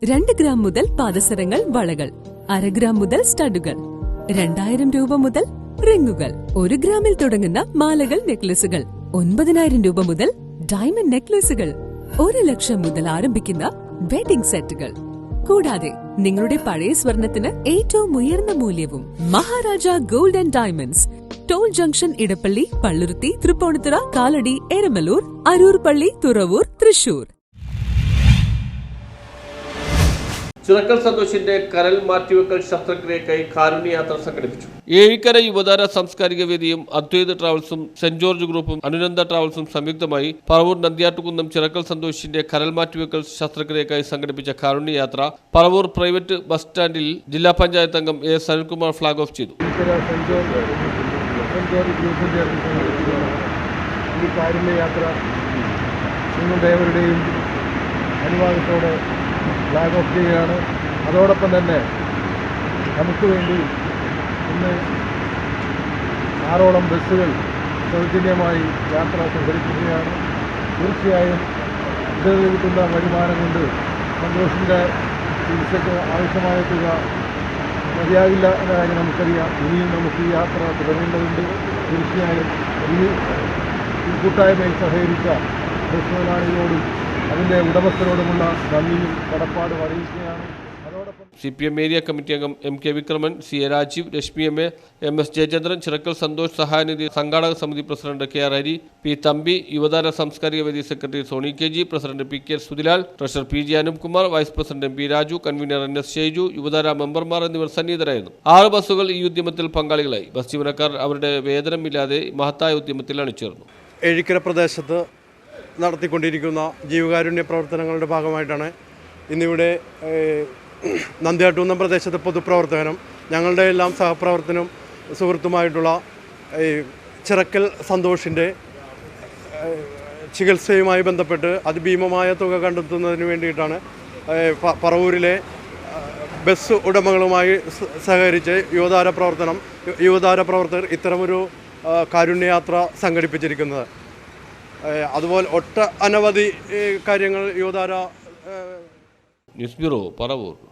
2 gram മുതൽ പാദസരങ്ങൾ, വളകൾ, 1/2 gram മുതൽ സ്റ്റഡുകൾ, 2000 രൂപ മുതൽ റിങ്ങുകൾ, 1 ഗ്രാമിൽ തുടങ്ങുന്ന മാലകൾ, നെക്ലസുകൾ, 9000 രൂപ മുതൽ ഡയമണ്ട് നെക്ലസുകൾ, 1 ലക്ഷം മുതൽ ആരംഭിക്കുന്ന വെഡിംഗ് സെറ്റുകൾ. കൂടാതെ നിങ്ങളുടെ പഴയ സ്വർണത്തിന് ഏറ്റവും ഉയർന്ന മൂല്യവും. Maharaja gold and diamonds, toll junction, Edappally, Palluruthy, Tripunithura, Kalady, Eramalloor, Aroor Palli, Thuravoor, Thrissur. Chirakkal സന്തോഷിന്റെ കരൾ മാറ്റിവെക്കൽ ശസ്ത്രക്രിയക്കായി കാരുണ്യയാത്ര സംഘടിപ്പിച്ചു. ഏഴിക്കര യുവതാര സാംസ്കാരിക വേദിയും അദ്വൈത ട്രാവൽസും സെന്റ് ജോർജ് ഗ്രൂപ്പും അനുനന്ദ ട്രാവൽസും സംയുക്തമായി പറവൂർ നന്ദ്യാട്ടുകുന്നം ചിറക്കൽ സന്തോഷിന്റെ കരൾ മാറ്റിവെക്കൽ ശസ്ത്രക്രിയക്കായി സംഘടിപ്പിച്ച കാരുണ്യയാത്ര പറവൂർ പ്രൈവറ്റ് ബസ് സ്റ്റാൻഡിൽ ജില്ലാ പഞ്ചായത്ത് അംഗം എ സനിൽകുമാർ ഫ്ളാഗ് ഓഫ് ചെയ്തു. ഈ കാരുണ്യയാത്ര നിങ്ങളുടെ ഏവരുടെയും അനുവാദത്തോടെ ഫ്ലാഗ് ഓഫ് ചെയ്യുകയാണ്. അതോടൊപ്പം തന്നെ നമുക്ക് വേണ്ടി ഇന്ന് 6ഓളം ബസ്സുകൾ സൗജന്യമായി യാത്ര സംഘടിപ്പിക്കുകയാണ്. തീർച്ചയായും ഇതിൽ കിട്ടുന്ന വരുമാനം കൊണ്ട് സന്തോഷിൻ്റെ ചികിത്സയ്ക്ക് ആവശ്യമായ തുക മതിയാകില്ല എന്ന കാര്യം നമുക്കറിയാം. ഇനിയും നമുക്ക് ഈ യാത്ര തുടരേണ്ടതുണ്ട്. തീർച്ചയായും ഈ കൂട്ടായ്മയിൽ സഹകരിച്ച ബസ് മുതലാളികളോടും അതിൻ്റെ ഉടമസ്ഥരോടുമുള്ള നന്ദിയും കടപ്പാടും അറിയിക്കുകയാണ്. അതോടൊപ്പം CPM ഏരിയ കമ്മിറ്റി അംഗം MK Vikraman, CA Rajeev, Reshmi MA, MS Jayachandran, Chirakkal Santhosh സഹായനിധി സംഘാടക സമിതി president KR Hari, P Thampi, Yuvathara സാംസ്കാരിക വേദി secretary Soni KG, president PK Sudhilal, treasurer PG Anoopkumar, vice president MP Raju, convener NS Sheiju, Yuvathara മെമ്പർമാർ എന്നിവർ സന്നിഹിതരായിരുന്നു. 6 ബസ്സുകൾ ഈ ഉദ്യമത്തിൽ പങ്കാളികളായി. ബസ് ജീവനക്കാർ അവരുടെ വേതനമില്ലാതെ മഹത്തായ ഉദ്യമത്തിൽ അണിചേർന്നു. ഏഴിക്കര പ്രദേശത്ത് നടത്തിക്കൊണ്ടിരിക്കുന്ന ജീവകാരുണ്യ പ്രവർത്തനങ്ങളുടെ ഭാഗമായിട്ടാണ് ഇന്നിവിടെ നന്ദ്യാട്ടുകുന്നം പ്രദേശത്തെ പൊതുപ്രവർത്തകനും ഞങ്ങളുടെ എല്ലാം സഹപ്രവർത്തനും സുഹൃത്തുമായിട്ടുള്ള ചിറക്കൽ സന്തോഷിൻ്റെ ചികിത്സയുമായി ബന്ധപ്പെട്ട് അതിഭീമമായ തുക കണ്ടെത്തുന്നതിന് വേണ്ടിയിട്ടാണ് പറവൂരിലെ ബസ് ഉടമകളുമായി സഹകരിച്ച് യുവതാര പ്രവർത്തകർ ഇത്തരമൊരു കാരുണ്യയാത്ര സംഘടിപ്പിച്ചിരിക്കുന്നത്. അതുപോലെ അനവധി കാര്യങ്ങൾ യുവതാര. News bureau, Paravur.